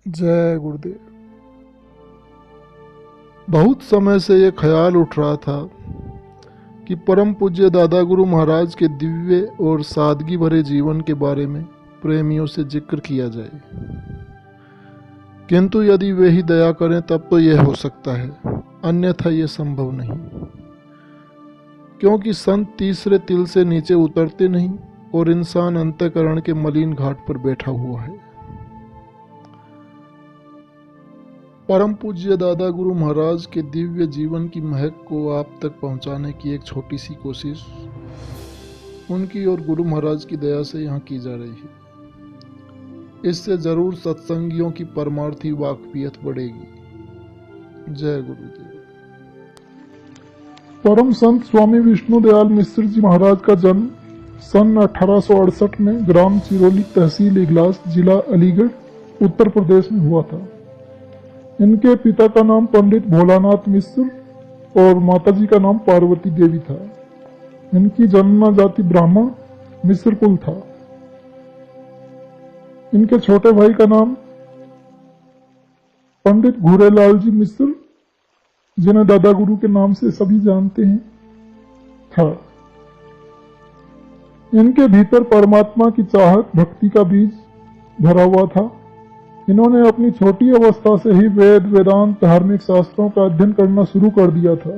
जय गुरुदेव। बहुत समय से ये ख्याल उठ रहा था कि परम पूज्य दादा गुरु महाराज के दिव्य और सादगी भरे जीवन के बारे में प्रेमियों से जिक्र किया जाए, किंतु यदि वे ही दया करें तब तो यह हो सकता है, अन्यथा यह संभव नहीं, क्योंकि संत तीसरे तिल से नीचे उतरते नहीं और इंसान अंतःकरण के मलिन घाट पर बैठा हुआ है। परम पूज्य दादा गुरु महाराज के दिव्य जीवन की महक को आप तक पहुंचाने की एक छोटी सी कोशिश उनकी और गुरु महाराज की दया से यहाँ की जा रही है। इससे जरूर सत्संगियों की परमार्थी वाकफियत बढ़ेगी। जय गुरुदेव। परम संत स्वामी विष्णु दयाल मिश्र जी महाराज का जन्म सन 1868 में ग्राम चिरोली, तहसील इगलास, जिला अलीगढ़, उत्तर प्रदेश में हुआ था। इनके पिता का नाम पंडित भोलानाथ मिश्र और माताजी का नाम पार्वती देवी था। इनकी जन्म जाति ब्राह्मण मिश्र कुल था। इनके छोटे भाई का नाम पंडित घूरेलाल जी मिश्र, जिन्हें दादा गुरु के नाम से सभी जानते हैं, था। इनके भीतर परमात्मा की चाहत, भक्ति का बीज भरा हुआ था। इन्होंने अपनी छोटी अवस्था से ही वेद, वेदांत, धार्मिक शास्त्रों का अध्ययन करना शुरू कर दिया था।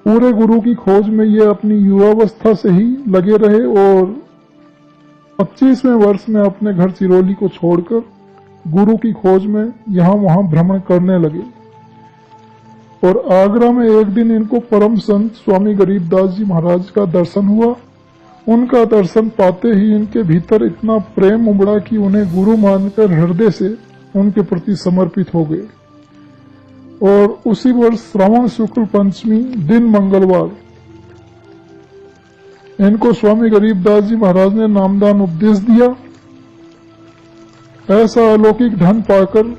पूरे गुरु की खोज में ये अपनी युवावस्था से ही लगे रहे और 25वें वर्ष में अपने घर चिरोली को छोड़कर गुरु की खोज में यहाँ वहां भ्रमण करने लगे। और आगरा में एक दिन इनको परम संत स्वामी गरीबदास जी महाराज का दर्शन हुआ। उनका दर्शन पाते ही इनके भीतर इतना प्रेम उमड़ा कि उन्हें गुरु मानकर हृदय से उनके प्रति समर्पित हो गए। और उसी वर्ष श्रावण शुक्ल पंचमी दिन मंगलवार इनको स्वामी गरीबदास जी महाराज ने नामदान उपदेश दिया। ऐसा अलौकिक धन पाकर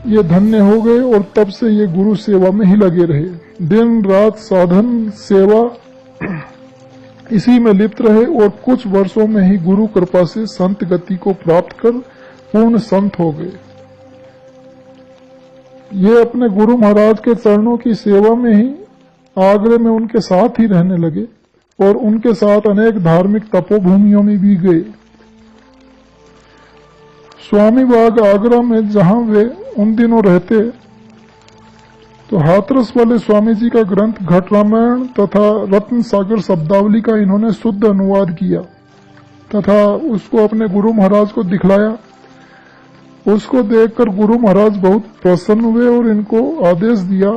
ये धन्य हो गए और तब से ये गुरु सेवा में ही लगे रहे। दिन रात साधन सेवा इसी में लिप्त रहे और कुछ वर्षों में ही गुरु कृपा से संत गति को प्राप्त कर पूर्ण संत हो गए। ये अपने गुरु महाराज के चरणों की सेवा में ही आगरे में उनके साथ ही रहने लगे और उनके साथ अनेक धार्मिक तपोभूमियों में भी गए। स्वामी बाग आगरा में जहां वे उन दिनों रहते तो हाथरस वाले स्वामी जी का ग्रंथ घट रामायण तथा रत्न सागर शब्दावली का इन्होंने शुद्ध अनुवाद किया तथा उसको अपने गुरु महाराज को दिखलाया। उसको देखकर गुरु महाराज बहुत प्रसन्न हुए और इनको आदेश दिया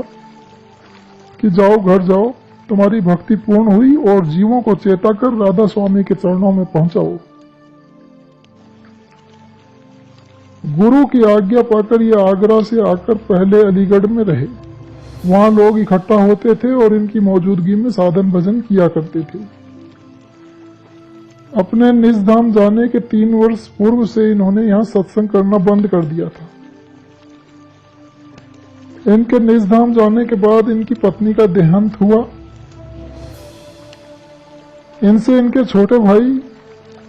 कि जाओ घर जाओ, तुम्हारी भक्ति पूर्ण हुई और जीवों को चेता कर राधा स्वामी के चरणों में पहुंचाओ। गुरु की आज्ञा पाकर ये आगरा से आकर पहले अलीगढ़ में रहे। वहां लोग इकट्ठा होते थे और इनकी मौजूदगी में साधन भजन किया करते थे। अपने निज धाम जाने के 3 वर्ष पूर्व से इन्होंने यहाँ सत्संग करना बंद कर दिया था। इनके निज धाम जाने के बाद इनकी पत्नी का देहांत हुआ। इनसे इनके छोटे भाई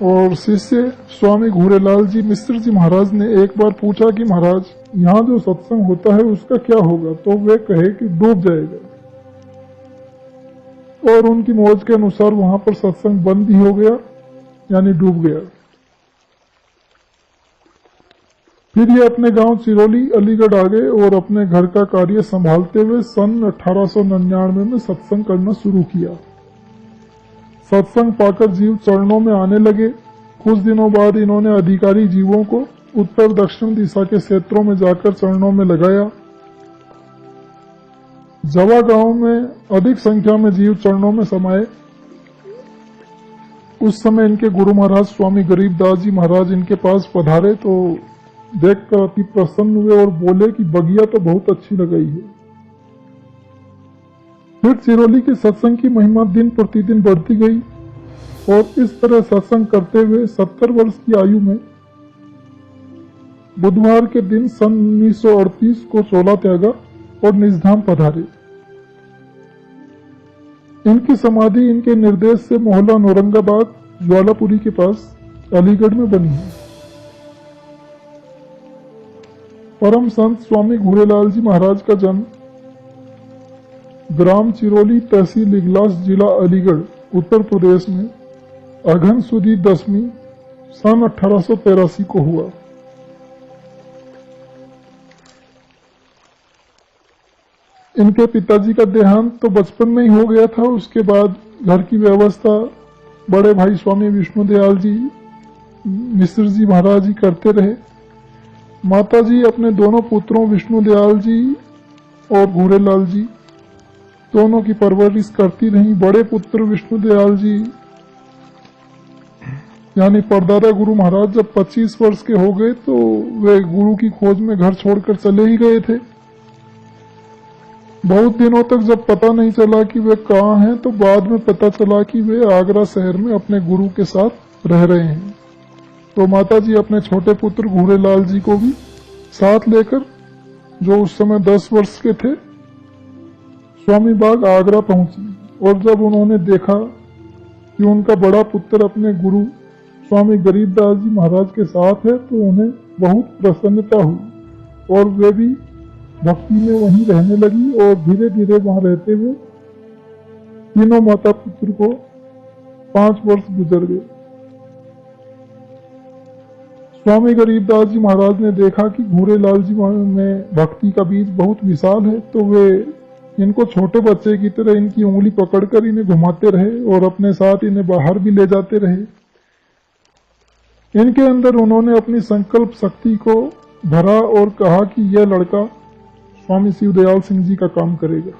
और शिष्य स्वामी घूरेलाल जी मिश्र जी महाराज ने एक बार पूछा कि महाराज, यहाँ जो सत्संग होता है उसका क्या होगा? तो वे कहे कि डूब जाएगा। और उनकी मौज के अनुसार वहां पर सत्संग बंद ही हो गया, यानी डूब गया। फिर ये अपने गांव चिरोली अलीगढ़ आ गए और अपने घर का कार्य संभालते हुए सन 1899 में सत्संग करना शुरू किया। सत्संग पाकर जीव चरणों में आने लगे। कुछ दिनों बाद इन्होंने अधिकारी जीवों को उत्तर दक्षिण दिशा के क्षेत्रों में जाकर चरणों में लगाया। जवा गांव में अधिक संख्या में जीव चरणों में समाये। उस समय इनके गुरु महाराज स्वामी गरीबदास जी महाराज इनके पास पधारे तो देखकर अति प्रसन्न हुए और बोले कि बगिया तो बहुत अच्छी लगाई है। फिर चिरोली के सत्संग की महिमा दिन प्रतिदिन बढ़ती गई और इस तरह सत्संग करते हुए 70 वर्ष की आयु में बुधवार के दिन सन 1938 को चोला त्यागा और निजधाम पधारे। इनकी समाधि इनके निर्देश से मोहल्ला औरंगाबाद ज्वालापुरी के पास अलीगढ़ में बनी है। परम संत स्वामी घूरेलाल जी महाराज का जन्म ग्राम चिरोली, तहसील इगलास, जिला अलीगढ़, उत्तर प्रदेश में अघन सुदी 10वीं सन 1883 को हुआ। इनके पिताजी का देहांत तो बचपन में ही हो गया था। उसके बाद घर की व्यवस्था बड़े भाई स्वामी विष्णुदयाल जी मिश्र जी महाराज जी करते रहे। माताजी अपने दोनों पुत्रों विष्णुदयाल जी और घूरेलाल जी दोनों की परवरिश करती रही। बड़े पुत्र विष्णुदयाल जी यानी परदादा गुरु महाराज जब 25 वर्ष के हो गए तो वे गुरु की खोज में घर छोड़कर चले ही गए थे। बहुत दिनों तक जब पता नहीं चला कि वे कहाँ हैं तो बाद में पता चला कि वे आगरा शहर में अपने गुरु के साथ रह रहे हैं। तो माताजी अपने छोटे पुत्र घूरेलाल जी को भी साथ लेकर, जो उस समय 10 वर्ष के थे, स्वामी बाग आगरा पहुंची। और जब उन्होंने देखा कि उनका बड़ा पुत्र अपने गुरु स्वामी गरीबदास जी महाराज के साथ है तो उन्हें बहुत प्रसन्नता हुई और वे भी भक्ति में वहीं रहने लगी। और धीरे धीरे वहां रहते हुए तीनों माता पुत्र को 5 वर्ष गुजर गए। स्वामी गरीबदास जी महाराज ने देखा कि घूरेलाल जी में भक्ति का बीज बहुत विशाल है तो वे इनको छोटे बच्चे की तरह इनकी उंगली पकड़कर इन्हें घुमाते रहे और अपने साथ इन्हें बाहर भी ले जाते रहे। इनके अंदर उन्होंने अपनी संकल्प शक्ति को भरा और कहा कि यह लड़का स्वामी शिवदयाल सिंह जी का काम करेगा।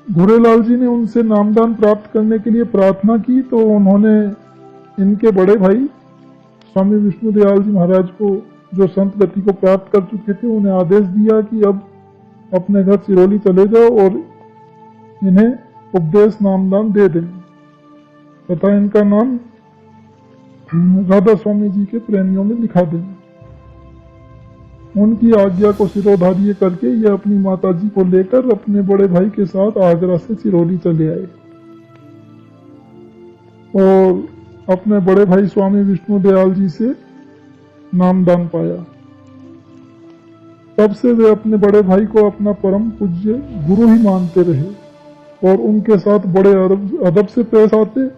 घूरेलाल जी ने उनसे नामदान प्राप्त करने के लिए प्रार्थना की तो उन्होंने इनके बड़े भाई स्वामी विष्णुदयाल जी महाराज को, जो संत गति को प्राप्त कर चुके थे, उन्हें आदेश दिया कि अब अपने घर चिरोली चले जाओ और इन्हें उपदेश नामदान दे दें तथा इनका नाम राधा स्वामी जी के प्रेमियों में लिखा दें। उनकी आज्ञा को सिरोधार्य करके ये अपनी माताजी को लेकर अपने बड़े भाई के साथ आगरा से चिरोली चले आए और अपने बड़े भाई स्वामी विष्णुदयाल जी से नामदान पाया। तब से वे अपने बड़े भाई को अपना परम पूज्य गुरु ही मानते रहे और उनके साथ बड़े अदब से पेश आते,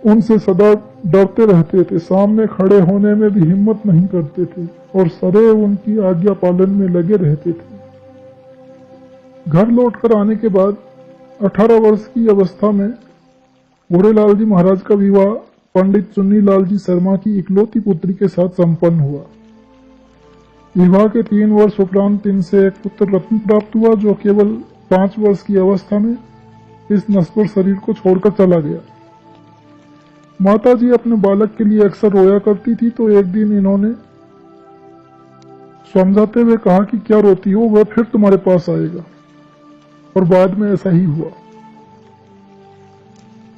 उनसे सदा डरते रहते थे, सामने खड़े होने में भी हिम्मत नहीं करते थे और सदैव उनकी आज्ञा पालन में लगे रहते थे। घर लौटकर आने के बाद 18 वर्ष की अवस्था में घूरेलाल जी महाराज का विवाह पंडित चुन्नीलाल जी शर्मा की इकलौती पुत्री के साथ संपन्न हुआ। विवाह के 3 वर्ष उपरांत इनसे एक पुत्र रत्न प्राप्त हुआ जो केवल 5 वर्ष की अवस्था में इस नश्वर शरीर को छोड़कर चला गया। माताजी अपने बालक के लिए अक्सर रोया करती थी तो एक दिन इन्होंने समझाते हुए कहा कि क्या रोती हो, वह फिर तुम्हारे पास आएगा। और बाद में ऐसा ही हुआ।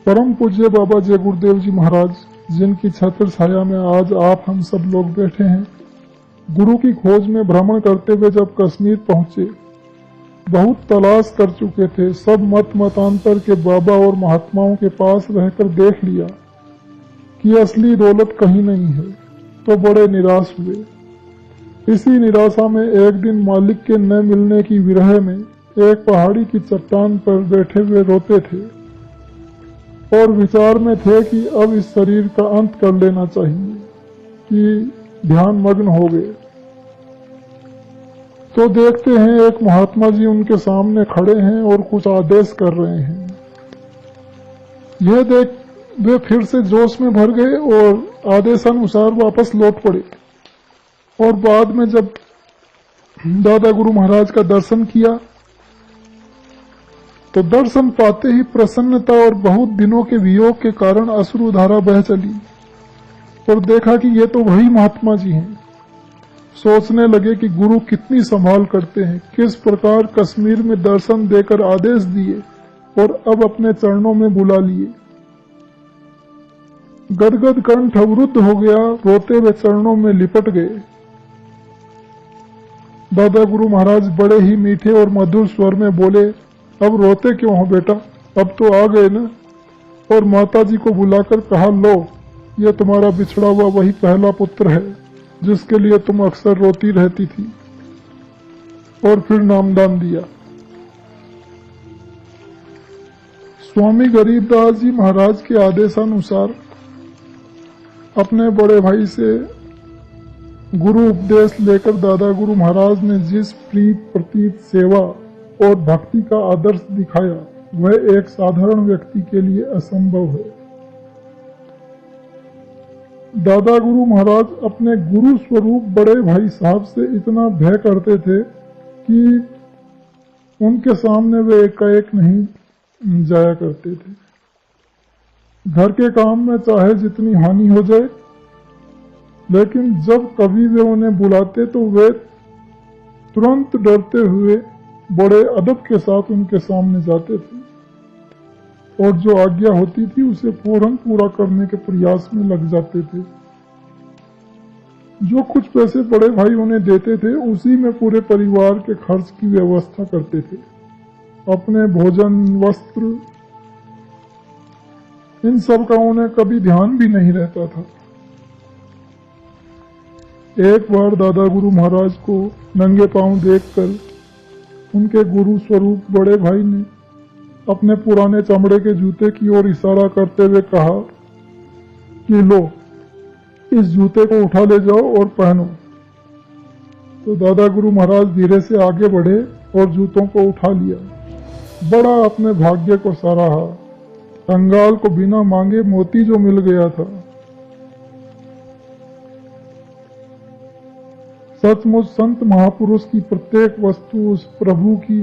परम पूज्य बाबा जय गुरुदेव जी महाराज, जिनकी छत्र छाया में आज आप हम सब लोग बैठे हैं, गुरु की खोज में भ्रमण करते हुए जब कश्मीर पहुंचे, बहुत तलाश कर चुके थे, सब मतांतर के बाबा और महात्माओं के पास रहकर देख लिया कि असली दौलत कहीं नहीं है, तो बड़े निराश हुए। इसी निराशा में एक दिन मालिक के न मिलने की विरह में एक पहाड़ी की चट्टान पर बैठे हुए रोते थे और विचार में थे कि अब इस शरीर का अंत कर लेना चाहिए, कि ध्यान मग्न हो गए। तो देखते हैं एक महात्मा जी उनके सामने खड़े हैं और कुछ आदेश कर रहे हैं। यह देख वे फिर से जोश में भर गए और आदेशानुसार वापस लौट पड़े। और बाद में जब दादा गुरु महाराज का दर्शन किया तो दर्शन पाते ही प्रसन्नता और बहुत दिनों के वियोग के कारण अश्रुधारा बह चली और देखा कि ये तो वही महात्मा जी हैं। सोचने लगे कि गुरु कितनी संभाल करते हैं, किस प्रकार कश्मीर में दर्शन देकर आदेश दिए और अब अपने चरणों में बुला लिए। गदगद कंठ अवरुद्ध हो गया, रोते हुए चरणों में लिपट गए। दादा गुरु महाराज बड़े ही मीठे और मधुर स्वर में बोले, अब रोते क्यों हो बेटा, अब तो आ गए ना। और माताजी को बुलाकर कहा, लो यह तुम्हारा बिछड़ा हुआ वही पहला पुत्र है जिसके लिए तुम अक्सर रोती रहती थी। और फिर नामदान दिया। स्वामी गरीबदास जी महाराज के आदेशानुसार अपने बड़े भाई से गुरु उपदेश लेकर दादा गुरु महाराज ने जिस प्रीत प्रतीत सेवा और भक्ति का आदर्श दिखाया वह एक साधारण व्यक्ति के लिए असंभव है। दादा गुरु महाराज अपने गुरु स्वरूप बड़े भाई साहब से इतना भय करते थे कि उनके सामने वे एकाएक नहीं जाया करते थे। घर के काम में चाहे जितनी हानि हो जाए, लेकिन जब कभी वे उन्हें बुलाते तो वे तुरंत डरते हुए बड़े अदब के साथ उनके सामने जाते थे और जो आज्ञा होती थी उसे फौरन पूरा करने के प्रयास में लग जाते थे। जो कुछ पैसे बड़े भाई उन्हें देते थे उसी में पूरे परिवार के खर्च की व्यवस्था करते थे। अपने भोजन, वस्त्र, इन सब का उन्हें कभी ध्यान भी नहीं रहता था। एक बार दादा गुरु महाराज को नंगे पांव देखकर उनके गुरु स्वरूप बड़े भाई ने अपने पुराने चमड़े के जूते की ओर इशारा करते हुए कहा कि लो, इस जूते को उठा ले जाओ और पहनो। तो दादा गुरु महाराज धीरे से आगे बढ़े और जूतों को उठा लिया। बड़ा अपने भाग्य को सराहा। कंगाल को बिना मांगे मोती जो मिल गया था। सचमुच संत महापुरुष की प्रत्येक वस्तु उस प्रभु की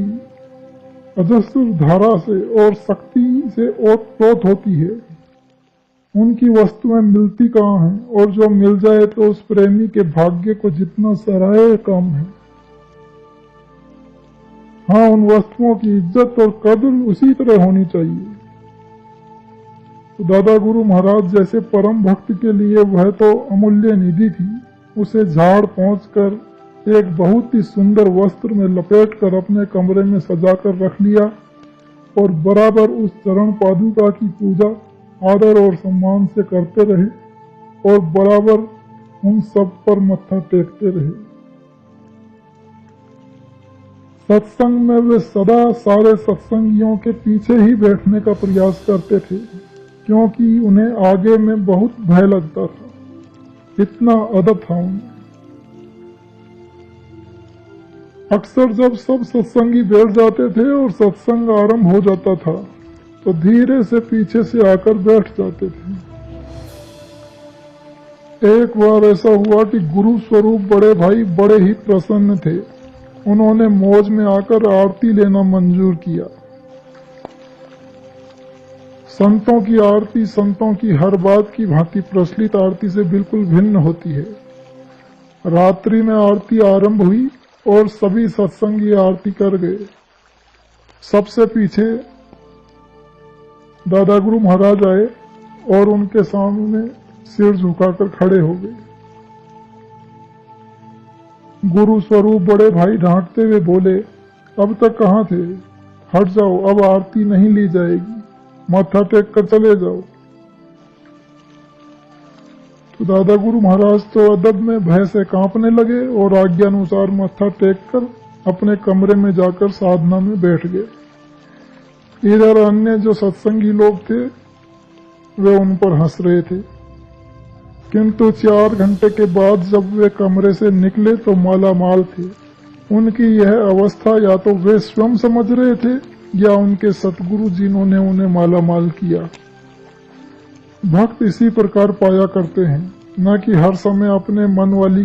अजस्र धारा से और शक्ति से ओतप्रोत होती है। उनकी वस्तुएं मिलती कहाँ हैं, और जो मिल जाए तो उस प्रेमी के भाग्य को जितना सराहे कम है। हाँ, उन वस्तुओं की इज्जत और कदर उसी तरह होनी चाहिए। तो दादा गुरु महाराज जैसे परम भक्त के लिए वह तो अमूल्य निधि थी। उसे झाड़ पहुंचकर एक बहुत ही सुंदर वस्त्र में लपेटकर अपने कमरे में सजाकर रख लिया और बराबर उस चरण पादुका की पूजा आदर और सम्मान से करते रहे और बराबर उन सब पर मत्था टेकते रहे। सत्संग में वे सदा सारे सत्संगियों के पीछे ही बैठने का प्रयास करते थे, क्योंकि उन्हें आगे में बहुत भय लगता था। इतना अदब था उन्हें। अक्सर जब सब सत्संगी बैठ जाते थे और सत्संग आरंभ हो जाता था तो धीरे से पीछे से आकर बैठ जाते थे। एक बार ऐसा हुआ कि गुरु स्वरूप बड़े भाई बड़े ही प्रसन्न थे। उन्होंने मौज में आकर आरती लेना मंजूर किया। संतों की आरती संतों की हर बात की भांति प्रचलित आरती से बिल्कुल भिन्न होती है। रात्रि में आरती आरंभ हुई और सभी सत्संगी आरती कर गए। सबसे पीछे दादा गुरु महाराज आए और उनके सामने सिर झुकाकर खड़े हो गए। गुरु स्वरूप बड़े भाई डांटते हुए बोले, अब तक कहाँ थे? हट जाओ, अब आरती नहीं ली जाएगी, माथा टेक कर चले जाओ। तो दादा गुरु महाराज तो अदब में भय से कांपने लगे और आज्ञानुसार माथा टेक कर अपने कमरे में जाकर साधना में बैठ गए। इधर अन्य जो सत्संगी लोग थे वे उन पर हंस रहे थे, किंतु 4 घंटे के बाद जब वे कमरे से निकले तो मालामाल थे। उनकी यह अवस्था या तो वे स्वयं समझ रहे थे या उनके सतगुरु जिन्होंने उन्हें मालामाल किया। भक्त इसी प्रकार पाया करते हैं, न कि हर समय अपने मन वाली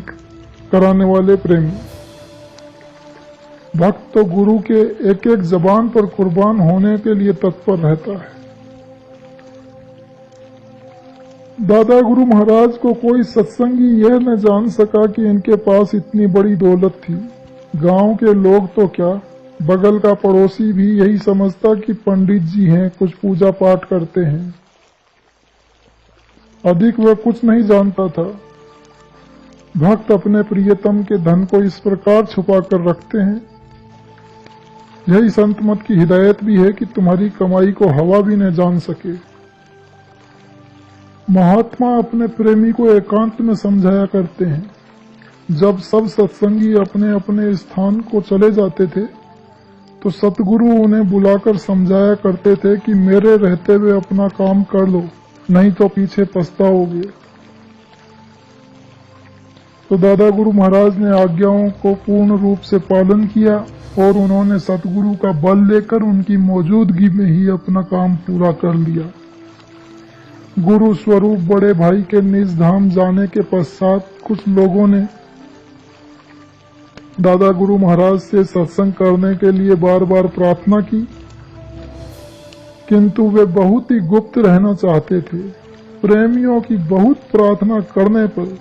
कराने वाले प्रेमी। भक्त तो गुरु के एक एक जबान पर कुर्बान होने के लिए तत्पर रहता है। दादा गुरु महाराज को कोई सत्संगी यह न जान सका कि इनके पास इतनी बड़ी दौलत थी। गांव के लोग तो क्या, बगल का पड़ोसी भी यही समझता कि पंडित जी हैं, कुछ पूजा पाठ करते हैं। अधिक वह कुछ नहीं जानता था। भक्त अपने प्रियतम के धन को इस प्रकार छुपा कर रखते हैं। यही संत मत की हिदायत भी है कि तुम्हारी कमाई को हवा भी न जान सके। महात्मा अपने प्रेमी को एकांत में समझाया करते हैं। जब सब सत्संगी अपने अपने स्थान को चले जाते थे तो सतगुरु उन्हें बुलाकर समझाया करते थे कि मेरे रहते हुए अपना काम कर लो, नहीं तो पीछे पछताओगे। तो दादा गुरु महाराज ने आज्ञाओं को पूर्ण रूप से पालन किया और उन्होंने सतगुरु का बल लेकर उनकी मौजूदगी में ही अपना काम पूरा कर लिया। गुरु स्वरूप बड़े भाई के निज धाम जाने के पश्चात कुछ लोगों ने दादा गुरु महाराज से सत्संग करने के लिए बार बार प्रार्थना की, किंतु वे बहुत ही गुप्त रहना चाहते थे। प्रेमियों की बहुत प्रार्थना करने पर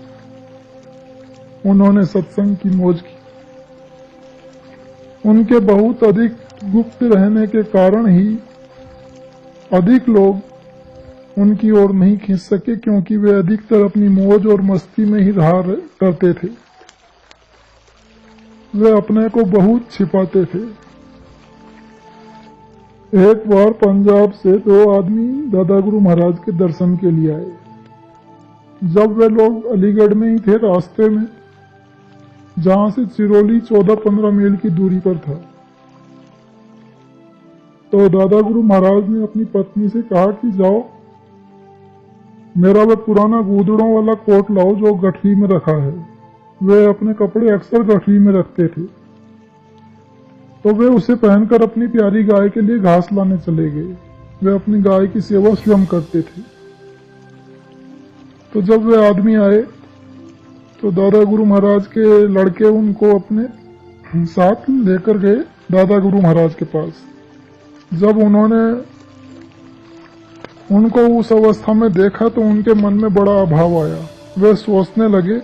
उन्होंने सत्संग की मौज की। उनके बहुत अधिक गुप्त रहने के कारण ही अधिक लोग उनकी ओर नहीं खींच सके, क्योंकि वे अधिकतर अपनी मौज और मस्ती में ही रहा करते थे। वे अपने को बहुत छिपाते थे। एक बार पंजाब से 2 आदमी दादा गुरु महाराज के दर्शन के लिए आए। जब वे लोग अलीगढ़ में ही थे, रास्ते में जहां से चिरोली 14-15 मील की दूरी पर था, तो दादा गुरु महाराज ने अपनी पत्नी से कहा कि जाओ मेरा वह पुराना गूदड़ों वाला कोट लाओ जो गठरी में रखा है। वे अपने कपड़े अक्सर गठरी में रखते थे, तो वे उसे पहनकर अपनी प्यारी गाय के लिए घास लाने चले गए। वे अपनी गाय की सेवा स्वयं करते थे। तो जब वे आदमी आए तो दादा गुरु महाराज के लड़के उनको अपने साथ लेकर गए दादा गुरु महाराज के पास। जब उन्होंने उनको उस अवस्था में देखा तो उनके मन में बड़ा अभाव आया। वे सोचने लगे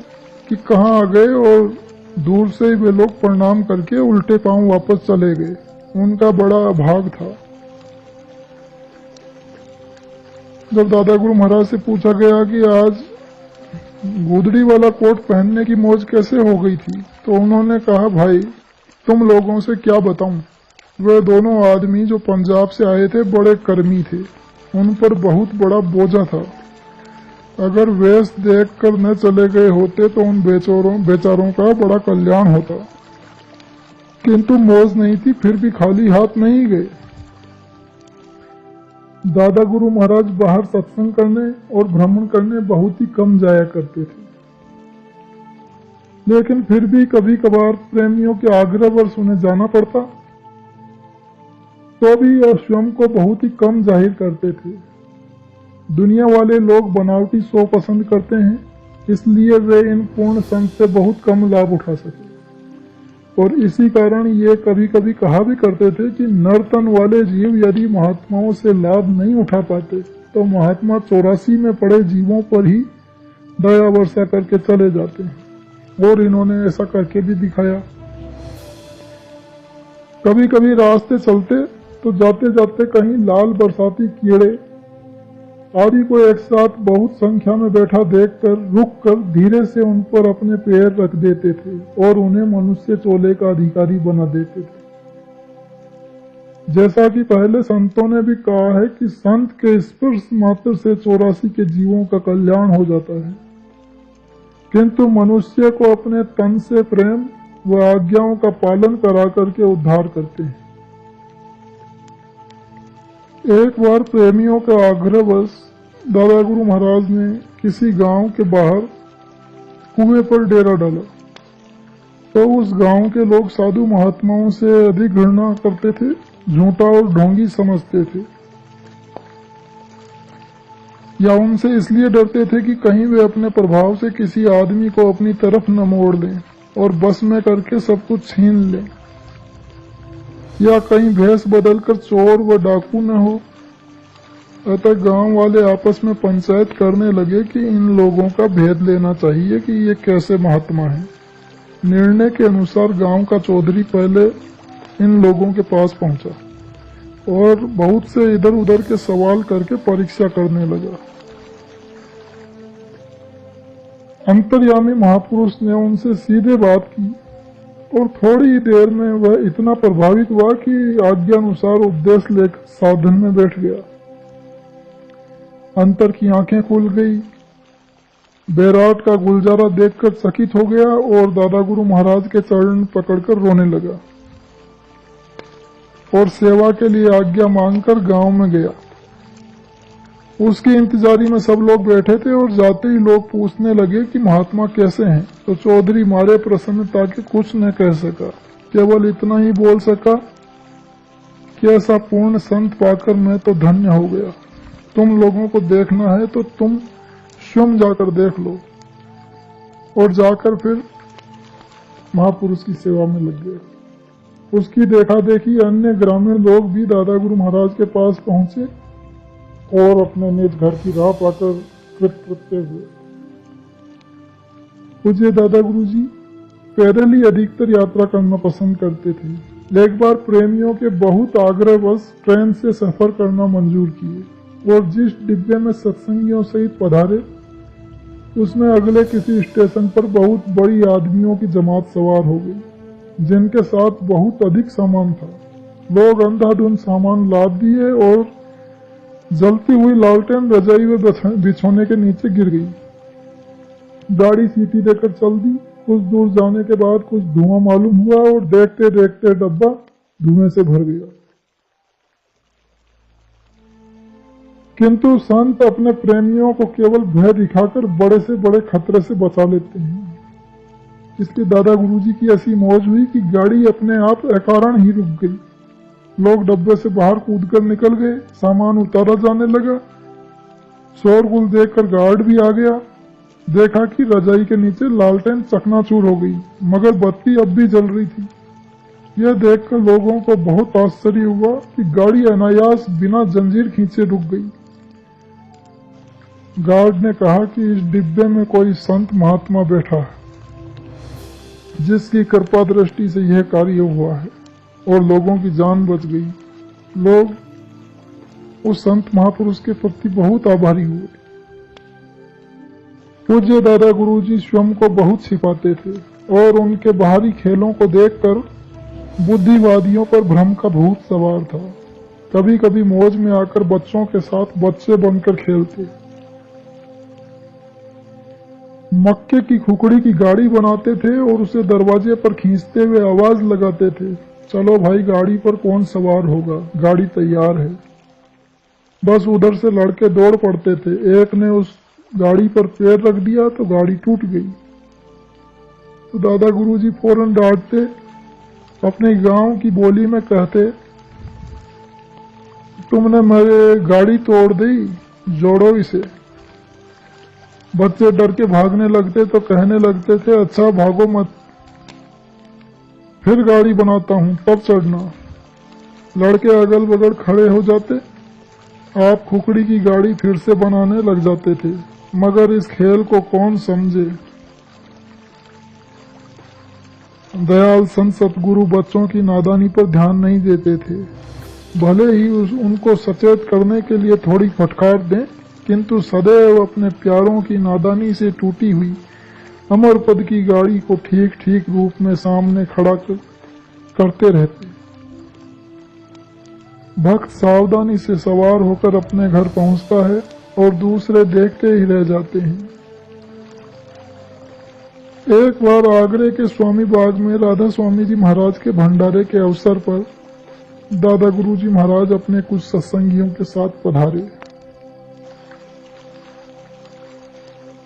कि कहाँ आ गए, और दूर से ही वे लोग प्रणाम करके उल्टे पांव वापस चले गए। उनका बड़ा अभाग था। जब दादा गुरु महाराज से पूछा गया कि आज गुदड़ी वाला कोट पहनने की मौज कैसे हो गई थी, तो उन्होंने कहा भाई तुम लोगों से क्या बताऊं। वे दोनों आदमी जो पंजाब से आए थे बड़े कर्मी थे, उन पर बहुत बड़ा बोझा था। अगर वेश देखकर न चले गए होते तो उन बेचारों का बड़ा कल्याण होता, किंतु मौज नहीं थी, फिर भी खाली हाथ नहीं गए। दादा गुरु महाराज बाहर सत्संग करने और भ्रमण करने बहुत ही कम जाया करते थे, लेकिन फिर भी कभी कभार प्रेमियों के आग्रहवश उन्हें जाना पड़ता, तो भी यह स्वयं को बहुत ही कम जाहिर करते थे। दुनिया वाले लोग बनावटी शो पसंद करते हैं, इसलिए वे इन पूर्ण संत से बहुत कम लाभ उठा सके, और इसी कारण ये कभी कभी कहा भी करते थे कि नर्तन वाले जीव यदि महात्माओं से लाभ नहीं उठा पाते तो महात्मा 84 में पड़े जीवों पर ही दया वर्षा करके चले जाते हैं, और इन्होंने ऐसा करके भी दिखाया। कभी कभी रास्ते चलते तो जाते जाते कहीं लाल बरसाती कीड़े आदि को एक साथ बहुत संख्या में बैठा देखकर रुककर धीरे से उन पर अपने पैर रख देते थे और उन्हें मनुष्य चोले का अधिकारी बना देते थे। जैसा कि पहले संतों ने भी कहा है कि संत के स्पर्श मात्र से 84 के जीवों का कल्याण हो जाता है, किंतु मनुष्य को अपने तन से प्रेम व आज्ञाओं का पालन करा करके उद्धार करते हैं। एक बार प्रेमियों के आग्रहवश दादा गुरु महाराज ने किसी गांव के बाहर कुएं पर डेरा डाला, तो उस गांव के लोग साधु महात्माओं से अधिक घृणा करते थे, झूठा और ढोंगी समझते थे, या उनसे इसलिए डरते थे कि कहीं वे अपने प्रभाव से किसी आदमी को अपनी तरफ न मोड़ लें और बस में करके सब कुछ छीन लें, या कहीं भेष बदलकर चोर व डाकू न हो। अतः गांव वाले आपस में पंचायत करने लगे कि इन लोगों का भेद लेना चाहिए कि ये कैसे महात्मा हैं। निर्णय के अनुसार गांव का चौधरी पहले इन लोगों के पास पहुंचा और बहुत से इधर उधर के सवाल करके परीक्षा करने लगा। अंतर्यामी महापुरुष ने उनसे सीधे बात की और थोड़ी ही देर में वह इतना प्रभावित हुआ कि आज्ञानुसार उपदेश लेकर साधन में बैठ गया। अंतर की आंखें खुल गई। बैराट का गुलजारा देखकर चकित हो गया और दादा गुरु महाराज के चरण पकड़कर रोने लगा और सेवा के लिए आज्ञा मांगकर गांव में गया। उसकी इंतजारी में सब लोग बैठे थे और जाते ही लोग पूछने लगे कि महात्मा कैसे हैं, तो चौधरी मारे प्रसन्नता के कुछ न कह सका, केवल इतना ही बोल सका कि ऐसा पूर्ण संत पाकर मैं तो धन्य हो गया। तुम लोगों को देखना है तो तुम स्वयं जाकर देख लो। और जाकर फिर महापुरुष की सेवा में लग गए। उसकी देखा देखी अन्य ग्रामीण लोग भी दादा गुरु महाराज के पास पहुंचे और अपने निज घर की राह पाकर कृतकृत्य हुए। पूज्य दादा गुरु जी पैदल ही अधिकतर यात्रा करना पसंद करते थे। एक बार प्रेमियों के बहुत आग्रहवश ट्रेन से सफर करना मंजूर किए और जिस डिब्बे में सत्संगियों सहित पधारे उसमें अगले किसी स्टेशन पर बहुत बड़ी आदमियों की जमात सवार हो गई, जिनके साथ बहुत अधिक सामान था। लोग अंधाधुंध सामान लाद दिए और जलती हुई लालटेन रजाई में बिछोने के नीचे गिर गई। गाड़ी सीटी देकर चल दी। कुछ दूर जाने के बाद कुछ धुआं मालूम हुआ और देखते देखते डब्बा धुएं से भर गया। किंतु संत अपने प्रेमियों को केवल भय दिखाकर बड़े से बड़े खतरे से बचा लेते हैं। इसलिए दादा गुरुजी की ऐसी मौज हुई कि गाड़ी अपने आप अकारण ही रुक गई। लोग डब्बे से बाहर कूदकर निकल गए, सामान उतारा जाने लगा। शोरगुल देखकर गार्ड भी आ गया। देखा कि रजाई के नीचे लालटेन चकनाचूर हो गई, मगर बत्ती अब भी जल रही थी। यह देखकर लोगों को बहुत आश्चर्य हुआ कि गाड़ी अनायास बिना जंजीर खींचे रुक गई। गार्ड ने कहा कि इस डिब्बे में कोई संत महात्मा बैठा है, जिसकी कृपा दृष्टि से यह कार्य हुआ है और लोगों की जान बच गई। लोग उस संत महापुरुष के प्रति बहुत आभारी हुए। पूज्य दादा गुरुजी स्वयं को बहुत छिपाते थे और उनके बाहरी खेलों को देखकर बुद्धिवादियों पर भ्रम का भूत सवार था। कभी कभी मौज में आकर बच्चों के साथ बच्चे बनकर खेलते, मक्के की खुकड़ी की गाड़ी बनाते थे और उसे दरवाजे पर खींचते हुए आवाज लगाते थे, चलो भाई गाड़ी पर कौन सवार होगा, गाड़ी तैयार है। बस उधर से लड़के दौड़ पड़ते थे। एक ने उस गाड़ी पर पैर रख दिया तो गाड़ी टूट गई। तो दादा गुरुजी फौरन डांटते, अपने गांव की बोली में कहते, तुमने मेरे गाड़ी तोड़ दी, जोड़ो इसे। बच्चे डर के भागने लगते तो कहने लगते थे, अच्छा भागो मत, फिर गाड़ी बनाता हूं तब चढ़ना। लड़के अगल बगल खड़े हो जाते, आप खुकड़ी की गाड़ी फिर से बनाने लग जाते थे। मगर इस खेल को कौन समझे। दयाल संत सतगुरु बच्चों की नादानी पर ध्यान नहीं देते थे। भले ही उनको सचेत करने के लिए थोड़ी फटकार दें, किंतु सदैव अपने प्यारों की नादानी से टूटी हुई अमर पद की गाड़ी को ठीक ठीक रूप में सामने खड़ा करते रहते। भक्त सावधानी से सवार होकर अपने घर पहुंचता है और दूसरे देखते ही रह जाते हैं। एक बार आगरे के स्वामी बाग में राधा स्वामी जी महाराज के भंडारे के अवसर पर दादा गुरुजी महाराज अपने कुछ सत्संगियों के साथ पधारे।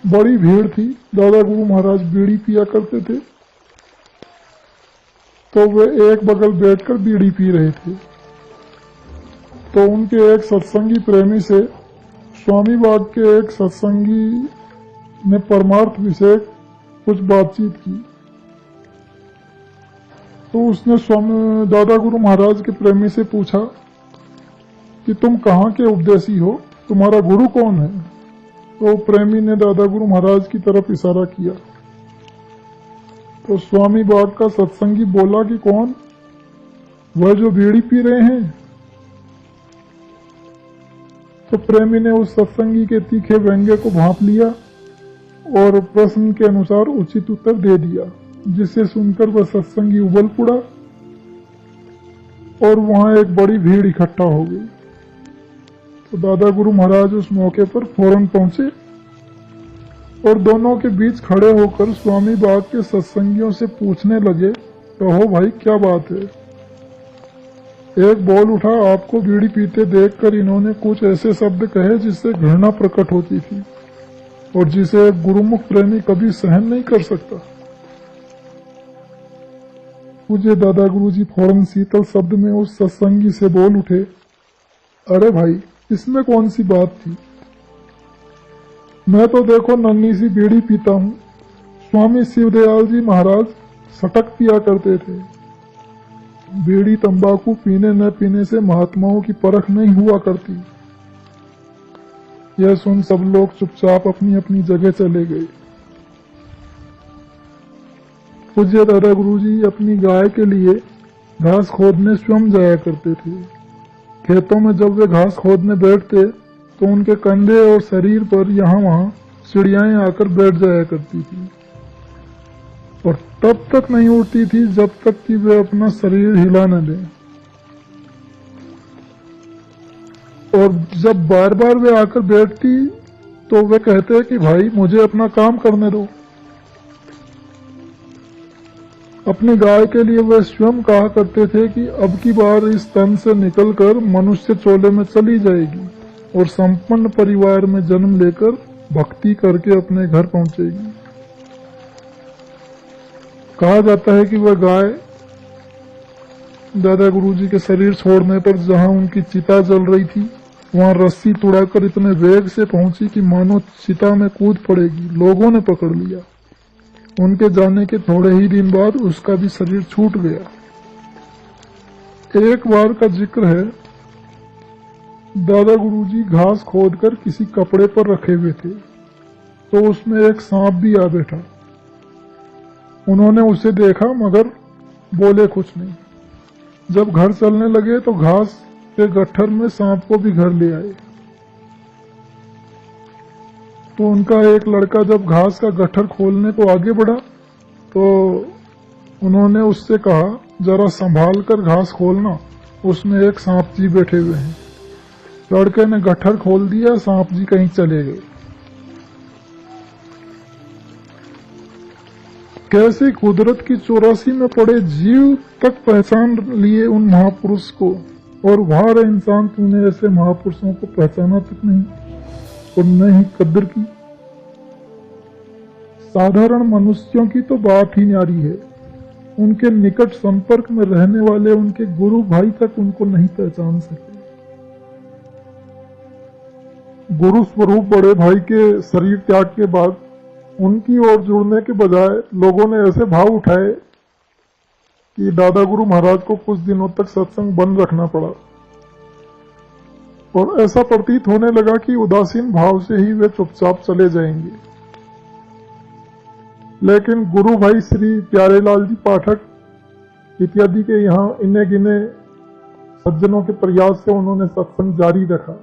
बड़ी भीड़ थी। दादा गुरु महाराज बीड़ी पिया करते थे, तो वे एक बगल बैठकर बीड़ी पी रहे थे। तो उनके एक सत्संगी प्रेमी से स्वामी बाग के एक सत्संगी ने परमार्थ विषय कुछ बातचीत की। तो उसने स्वामी दादा गुरु महाराज के प्रेमी से पूछा कि तुम कहाँ के उपदेशी हो, तुम्हारा गुरु कौन है। तो प्रेमी ने दादा गुरु महाराज की तरफ इशारा किया। तो स्वामी बाग का सत्संगी बोला कि कौन, वह जो बीड़ी पी रहे हैं। तो प्रेमी ने उस सत्संगी के तीखे व्यंग्य को भांप लिया और प्रश्न के अनुसार उचित उत्तर दे दिया, जिसे सुनकर वह सत्संगी उबल पड़ा और वहां एक बड़ी भीड़ इकट्ठा हो गई। तो दादा गुरु महाराज उस मौके पर फौरन पहुंचे और दोनों के बीच खड़े होकर स्वामी बाग के सत्संगियों से पूछने लगे, कहो भाई क्या बात है। एक बोल उठा, आपको बीड़ी पीते देखकर इन्होंने कुछ ऐसे शब्द कहे जिससे घृणा प्रकट होती थी और जिसे गुरुमुख प्रेमी कभी सहन नहीं कर सकता। पूज्य दादा गुरुजी फौरन शीतल शब्द में उस सत्संगी से बोल उठे, अरे भाई इसमें कौन सी बात थी, मैं तो देखो नन्ही सी बीड़ी पीता हूं। स्वामी शिवदयाल जी महाराज सटक पिया करते थे। बीड़ी तंबाकू पीने न पीने से महात्माओं की परख नहीं हुआ करती। यह सुन सब लोग चुपचाप अपनी अपनी जगह चले गए। पूज्य दादा गुरुजी अपनी गाय के लिए घास खोदने स्वयं जाया करते थे। खेतों में जब वे घास खोदने बैठते तो उनके कंधे और शरीर पर यहाँ वहाँ चिड़ियाएं आकर बैठ जाया करती थी और तब तक नहीं उठती थी जब तक कि वे अपना शरीर हिला न दें। और जब बार बार वे आकर बैठती तो वे कहते कि भाई मुझे अपना काम करने दो। अपनी गाय के लिए वे स्वयं कहा करते थे कि अब की बार इस तन से निकलकर मनुष्य चोले में चली जाएगी और संपन्न परिवार में जन्म लेकर भक्ति करके अपने घर पहुंचेगी। कहा जाता है कि वह गाय दादा गुरुजी के शरीर छोड़ने पर जहां उनकी चिता जल रही थी वहां रस्सी तुड़ाकर इतने वेग से पहुंची कि मानो चिता में कूद पड़ेगी। लोगों ने पकड़ लिया। उनके जाने के थोड़े ही दिन बाद उसका भी शरीर छूट गया। एक बार का जिक्र है, दादा गुरुजी घास खोदकर किसी कपड़े पर रखे हुए थे तो उसमें एक सांप भी आ बैठा। उन्होंने उसे देखा मगर बोले कुछ नहीं। जब घर चलने लगे तो घास के गट्ठर में सांप को भी घर ले आए। तो उनका एक लड़का जब घास का गट्ठर खोलने को आगे बढ़ा तो उन्होंने उससे कहा, जरा संभाल कर घास खोलना, उसमें एक सांप जी बैठे हुए हैं। लड़के ने गट्ठर खोल दिया, सांप जी कहीं चले गए। कैसे कुदरत की 84 में पड़े जीव तक पहचान लिए उन महापुरुष को, और वहां इंसान तूने ऐसे महापुरुषों को पहचाना तक नहीं और न ही कद्र की। साधारण मनुष्यों की तो बात ही न्यारी है। उनके निकट संपर्क में रहने वाले उनके गुरु भाई तक उनको नहीं पहचान सके। गुरु स्वरूप बड़े भाई के शरीर त्याग के बाद उनकी ओर जुड़ने के बजाय लोगों ने ऐसे भाव उठाए कि दादा गुरु महाराज को कुछ दिनों तक सत्संग बंद रखना पड़ा और ऐसा प्रतीत होने लगा कि उदासीन भाव से ही वे चुपचाप चले जाएंगे। लेकिन गुरु भाई श्री प्यारेलाल जी पाठक इत्यादि के यहाँ इन्ने गिने सज्जनों के प्रयास से उन्होंने सत्संग जारी रखा।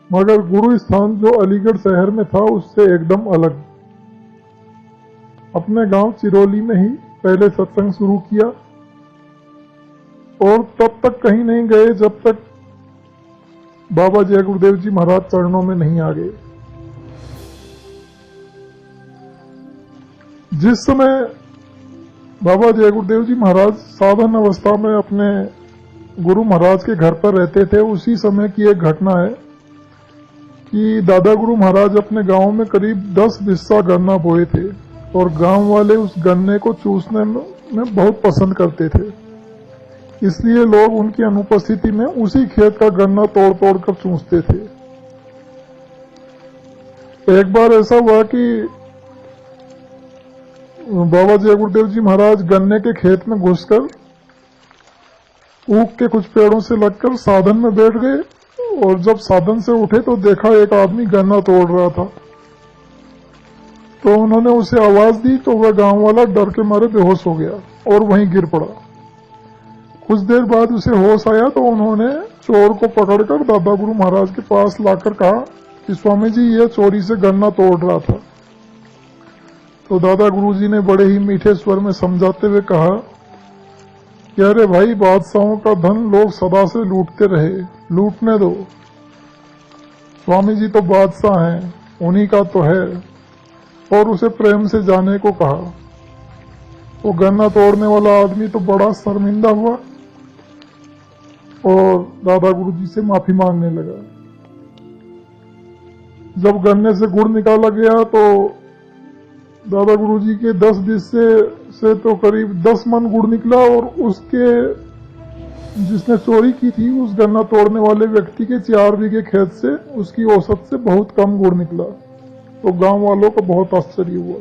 मगर गुरु स्थान जो अलीगढ़ शहर में था उससे एकदम अलग। अपने गांव चिरौली में ही पहले सत्संग शुरू किया और तब तक कहीं नहीं गए जब तक बाबा जय गुरुदेव जी महाराज चरणों में नहीं आ गए। जिस समय बाबा जय गुरुदेव जी महाराज साधन अवस्था में अपने गुरु महाराज के घर पर रहते थे, उसी समय की एक घटना है कि दादा गुरु महाराज अपने गांव में करीब 10 बिस्सा गन्ना बोए थे और गांव वाले उस गन्ने को चूसने में बहुत पसंद करते थे। इसलिए लोग उनकी अनुपस्थिति में उसी खेत का गन्ना तोड़ तोड़ कर चूसते थे। एक बार ऐसा हुआ कि बाबा जय गुरुदेव जी महाराज गन्ने के खेत में घुसकर ऊख के कुछ पेड़ों से लगकर साधन में बैठ गए और जब साधन से उठे तो देखा एक आदमी गन्ना तोड़ रहा था। तो उन्होंने उसे आवाज दी तो वह गांव वाला डर के मारे बेहोश हो गया और वहीं गिर पड़ा। कुछ देर बाद उसे होश आया तो उन्होंने चोर को पकड़कर दादा गुरु महाराज के पास लाकर कहा कि स्वामी जी ये चोरी से गन्ना तोड़ रहा था। तो दादा गुरुजी ने बड़े ही मीठे स्वर में समझाते हुए कहा कि अरे भाई, बादशाहों का धन लोग सदा से लूटते रहे, लूटने दो। स्वामी जी तो बादशाह हैं, उन्हीं का तो है। और उसे प्रेम से जाने को कहा। वो गन्ना तोड़ने वाला आदमी तो बड़ा शर्मिंदा हुआ और दादा गुरुजी से माफी मांगने लगा। जब गन्ने से गुड़ निकाला गया तो दादा गुरुजी के 10 हिस्से से तो करीब 10 मन गुड़ निकला और उसके जिसने चोरी की थी उस गन्ना तोड़ने वाले व्यक्ति के 4 बीघे खेत से उसकी औसत से बहुत कम गुड़ निकला। तो गांव वालों को बहुत आश्चर्य हुआ।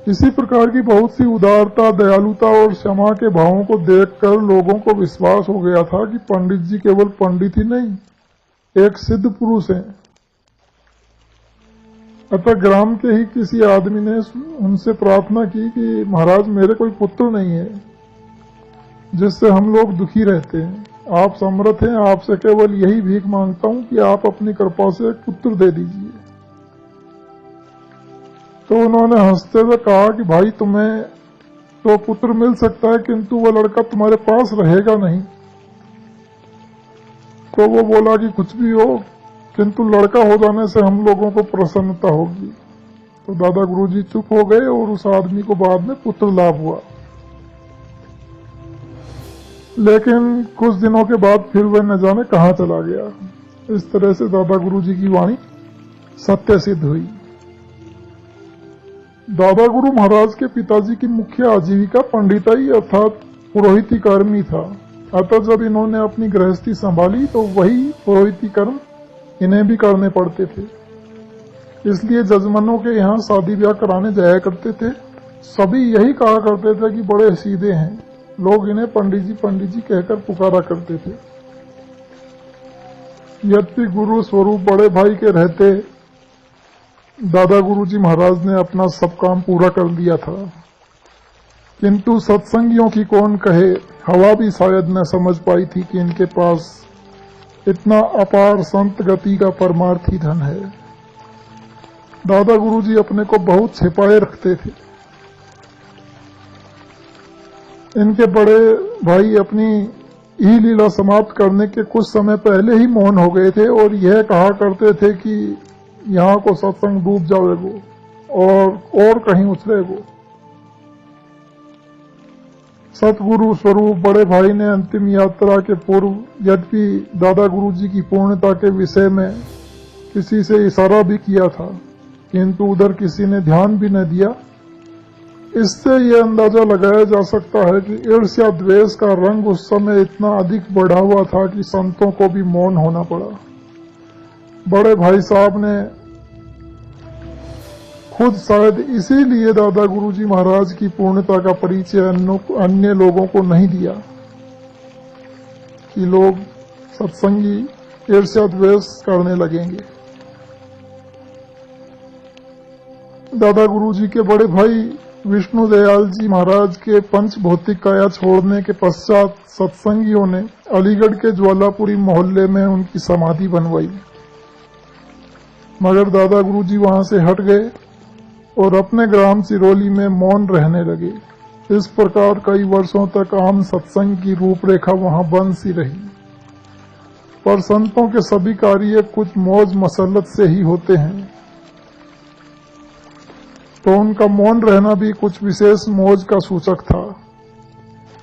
इसी प्रकार की बहुत सी उदारता, दयालुता और क्षमा के भावों को देखकर लोगों को विश्वास हो गया था कि पंडित जी केवल पंडित ही नहीं, एक सिद्ध पुरुष हैं। अतः ग्राम के ही किसी आदमी ने उनसे प्रार्थना की कि महाराज, मेरे कोई पुत्र नहीं है जिससे हम लोग दुखी रहते हैं। आप समर्थ हैं, आपसे केवल यही भीख मांगता हूं कि आप अपनी कृपा से एक पुत्र दे दीजिए। तो उन्होंने हंसते हुए कहा कि भाई, तुम्हें तो पुत्र मिल सकता है किंतु वो लड़का तुम्हारे पास रहेगा नहीं। तो वो बोला कि कुछ भी हो किंतु लड़का हो जाने से हम लोगों को प्रसन्नता होगी। तो दादा गुरुजी चुप हो गए और उस आदमी को बाद में पुत्र लाभ हुआ। लेकिन कुछ दिनों के बाद फिर वह न जाने कहां चला गया। इस तरह से दादा गुरुजी की वाणी सत्य सिद्ध हुई। दादा गुरु महाराज के पिताजी की मुख्य आजीविका पंडिताई अर्थात पुरोहिती कर्म ही था। अतः जब इन्होंने अपनी गृहस्थी संभाली तो वही पुरोहिती कर्म इन्हें भी करने पड़ते थे। इसलिए जजमानों के यहाँ शादी ब्याह कराने जाया करते थे। सभी यही कहा करते थे कि बड़े सीधे हैं। लोग इन्हें पंडित जी कहकर पुकारा करते थे। यद्यपि गुरु स्वरूप बड़े भाई के रहते दादा गुरुजी महाराज ने अपना सब काम पूरा कर दिया था, किंतु सत्संगियों की कौन कहे, हवा भी शायद न समझ पाई थी कि इनके पास इतना अपार संत गति का परमार्थी धन है। दादा गुरुजी अपने को बहुत छिपाए रखते थे। इनके बड़े भाई अपनी ई लीला समाप्त करने के कुछ समय पहले ही मौन हो गए थे और यह कहा करते थे कि यहाँ को सत्संग डूब जाएगो और कहीं उछलेगो। सतगुरु स्वरूप बड़े भाई ने अंतिम यात्रा के पूर्व यद्यपि दादा गुरुजी की पूर्णता के विषय में किसी से इशारा भी किया था, किंतु उधर किसी ने ध्यान भी न दिया। इससे यह अंदाजा लगाया जा सकता है कि ईर्ष्या द्वेष का रंग उस समय इतना अधिक बढ़ा हुआ था कि संतों को भी मौन होना पड़ा। बड़े भाई साहब ने खुद शायद इसीलिए दादा गुरुजी महाराज की पूर्णता का परिचय अन्य लोगों को नहीं दिया कि लोग सत्संगी ईर्ष्या द्वेष करने लगेंगे। दादा गुरुजी के बड़े भाई विष्णु दयाल जी महाराज के पंच भौतिक काया छोड़ने के पश्चात सत्संगियों ने अलीगढ़ के ज्वालापुरी मोहल्ले में उनकी समाधि बनवाई, मगर दादा गुरुजी वहां से हट गए और अपने ग्राम सिरोली में मौन रहने लगे। इस प्रकार कई वर्षों तक आम सत्संग की रूपरेखा वहां बन सी रही। पर संतों के सभी कार्य कुछ मौज मसलत से ही होते हैं, तो उनका मौन रहना भी कुछ विशेष मौज का सूचक था।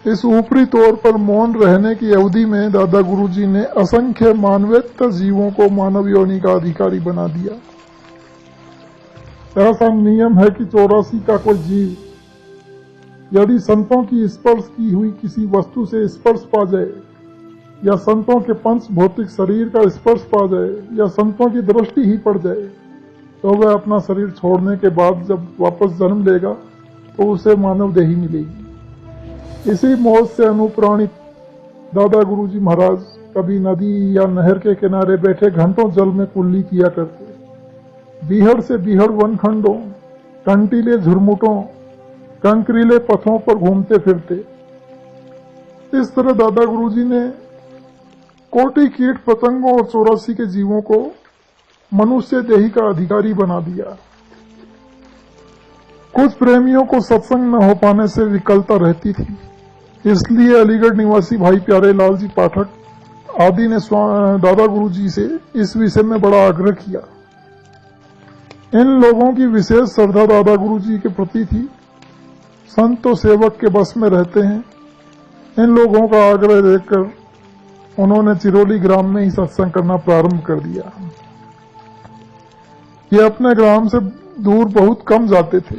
इस ऊपरी तौर पर मौन रहने की अवधि में दादा गुरुजी ने असंख्य मानवेतर जीवों को मानव योनि का अधिकारी बना दिया। ऐसा नियम है कि 84 का कोई जीव यदि संतों की स्पर्श की हुई किसी वस्तु से स्पर्श पा जाए या संतों के पंच भौतिक शरीर का स्पर्श पा जाए या संतों की दृष्टि ही पड़ जाए तो वह अपना शरीर छोड़ने के बाद जब वापस जन्म लेगा तो उसे मानव देही मिलेगी। इसी मौज से अनुप्राणित दादा गुरुजी महाराज कभी नदी या नहर के किनारे बैठे घंटों जल में कुल्ली किया करते, बीहड़ से बीहड़ वनखंडों, कंटीले झुरमुटों, कंकरीले पथों पर घूमते फिरते। इस तरह दादा गुरुजी ने कोटि कीट पतंगों और 84 के जीवों को मनुष्य देही का अधिकारी बना दिया। कुछ प्रेमियों को सत्संग न हो पाने से विकलता रहती थी, इसलिए अलीगढ़ निवासी भाई प्यारे लाल जी पाठक आदि ने दादा गुरु जी से इस विषय में बड़ा आग्रह किया। इन लोगों की विशेष श्रद्धा दादा गुरु जी के प्रति थी। संत तो सेवक के बस में रहते हैं। इन लोगों का आग्रह देखकर उन्होंने चिरोली ग्राम में ही सत्संग करना प्रारंभ कर दिया। ये अपने ग्राम से दूर बहुत कम जाते थे।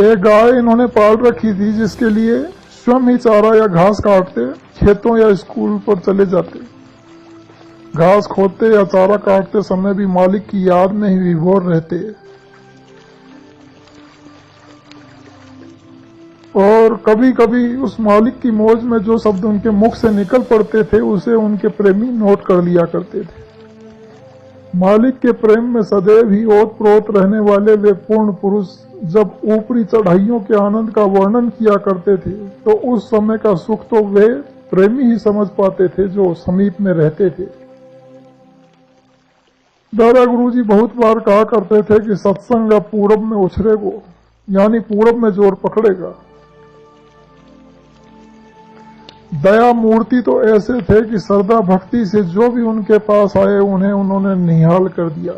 एक गाय इन्होंने पाल रखी थी, जिसके लिए स्वयं ही चारा या घास काटते खेतों या स्कूल पर चले जाते। घास खोदते या चारा काटते समय भी मालिक की याद में ही विभोर रहते और कभी कभी उस मालिक की मौज में जो शब्द उनके मुख से निकल पड़ते थे उसे उनके प्रेमी नोट कर लिया करते थे। मालिक के प्रेम में सदैव ही ओत प्रोत रहने वाले वे पूर्ण पुरुष जब ऊपरी चढ़ाइयों के आनंद का वर्णन किया करते थे तो उस समय का सुख तो वे प्रेमी ही समझ पाते थे जो समीप में रहते थे। दादा गुरुजी बहुत बार कहा करते थे कि सत्संग अब पूरब में उछरेगो, यानी पूरब में जोर पकड़ेगा। दया मूर्ति तो ऐसे थे कि श्रद्धा भक्ति से जो भी उनके पास आए उन्हें उन्होंने निहाल कर दिया,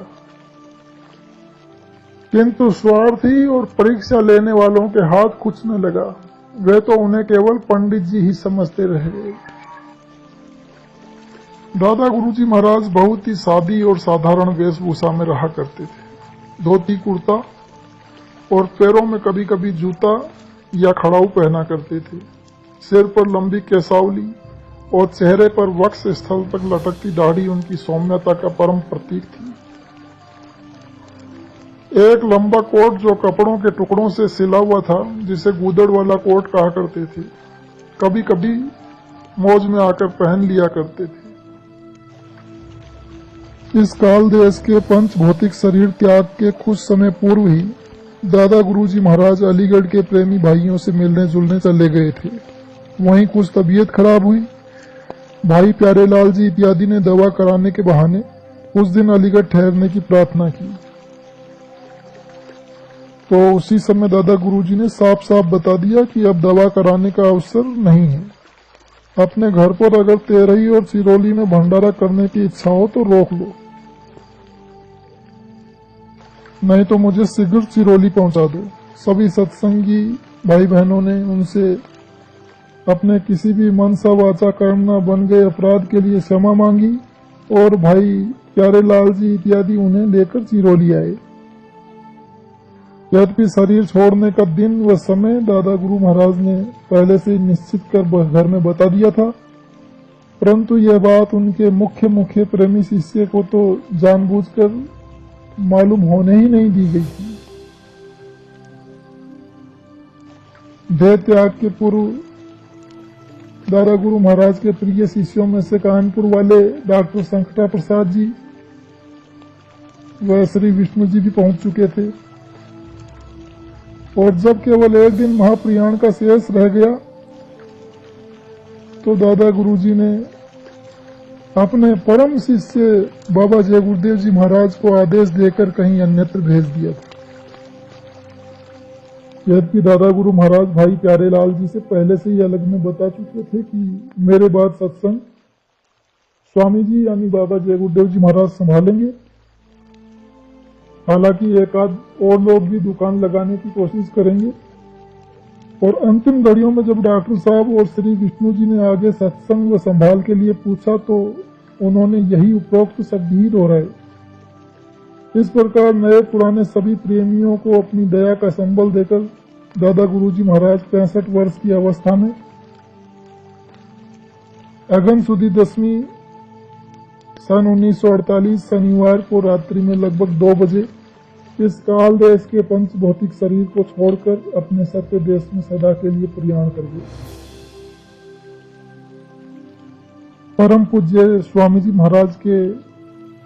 किंतु स्वार्थी और परीक्षा लेने वालों के हाथ कुछ न लगा। वे तो उन्हें केवल पंडित जी ही समझते रहे। दादा गुरुजी महाराज बहुत ही सादी और साधारण वेशभूषा में रहा करते थे। धोती कुर्ता और पैरों में कभी कभी जूता या खड़ाऊ पहना करते थे। सिर पर लंबी केसावली और चेहरे पर वक्ष स्थल तक लटकती दाढ़ी उनकी सौम्यता का परम प्रतीक थी। एक लंबा कोट जो कपड़ों के टुकड़ों से सिला हुआ था, जिसे गूदड़ वाला कोट कहा करते थे, कभी कभी मौज में आकर पहन लिया करते थे। इस काल देश के पंच भौतिक शरीर त्याग के कुछ समय पूर्व ही दादा गुरुजी महाराज अलीगढ़ के प्रेमी भाइयों से मिलने जुलने चले गए थे। वहीं कुछ तबीयत खराब हुई। भाई प्यारे लाल जी इत्यादि ने दवा कराने के बहाने उस दिन अलीगढ़ ठहरने की प्रार्थना की, तो उसी समय दादा गुरुजी ने साफ साफ बता दिया कि अब दवा कराने का अवसर नहीं है। अपने घर पर अगर तेरही और सिरोली में भंडारा करने की इच्छा हो तो रोक लो, नहीं तो मुझे शीघ्र सिरोली पहुंचा दो। सभी सत्संगी भाई बहनों ने उनसे अपने किसी भी मनसा वाचा कर्म न बन गए अपराध के लिए क्षमा मांगी और भाई प्यारे लाल जी इत्यादि उन्हें लेकर सिरोली आए। यद्यपि शरीर छोड़ने का दिन व समय दादा गुरु महाराज ने पहले से निश्चित कर घर में बता दिया था, परंतु यह बात उनके मुख्य प्रेमी शिष्य को तो जानबूझकर मालूम होने ही नहीं दी गई थी। देह त्याग के पूर्व दादा गुरु महाराज के प्रिय शिष्यों में से कानपुर वाले डॉक्टर संकटा प्रसाद जी व श्री विष्णु जी भी पहुंच चुके थे और जब केवल एक दिन महाप्रयाण का शेष रह गया तो दादा गुरुजी ने अपने परम शिष्य बाबा जय गुरुदेव जी महाराज को आदेश देकर कहीं अन्यत्र भेज दिया था। यद्यपि दादा गुरु महाराज भाई प्यारे लाल जी से पहले से ही अलग में बता चुके थे कि मेरे बाद सत्संग स्वामी जी यानी बाबा जय गुरुदेव जी महाराज संभालेंगे। हालांकि एक आध और लोग भी दुकान लगाने की कोशिश करेंगे। और अंतिम घड़ियों में जब डॉक्टर साहब और श्री विष्णु जी ने आगे सत्संग व संभाल के लिए पूछा तो उन्होंने यही उपरोक्त शब्द ही दोहराए। इस प्रकार नए पुराने सभी प्रेमियों को अपनी दया का संबल देकर दादा गुरुजी महाराज 65 वर्ष की अवस्था में अगन सुदी 10वीं सन 1948 शनिवार को रात्रि में लगभग 2 बजे इस काल देश के पंच भौतिक शरीर को छोड़कर अपने सत्य देश में सदा के लिए प्रयाण कर गए। परम पूज्य स्वामी जी महाराज के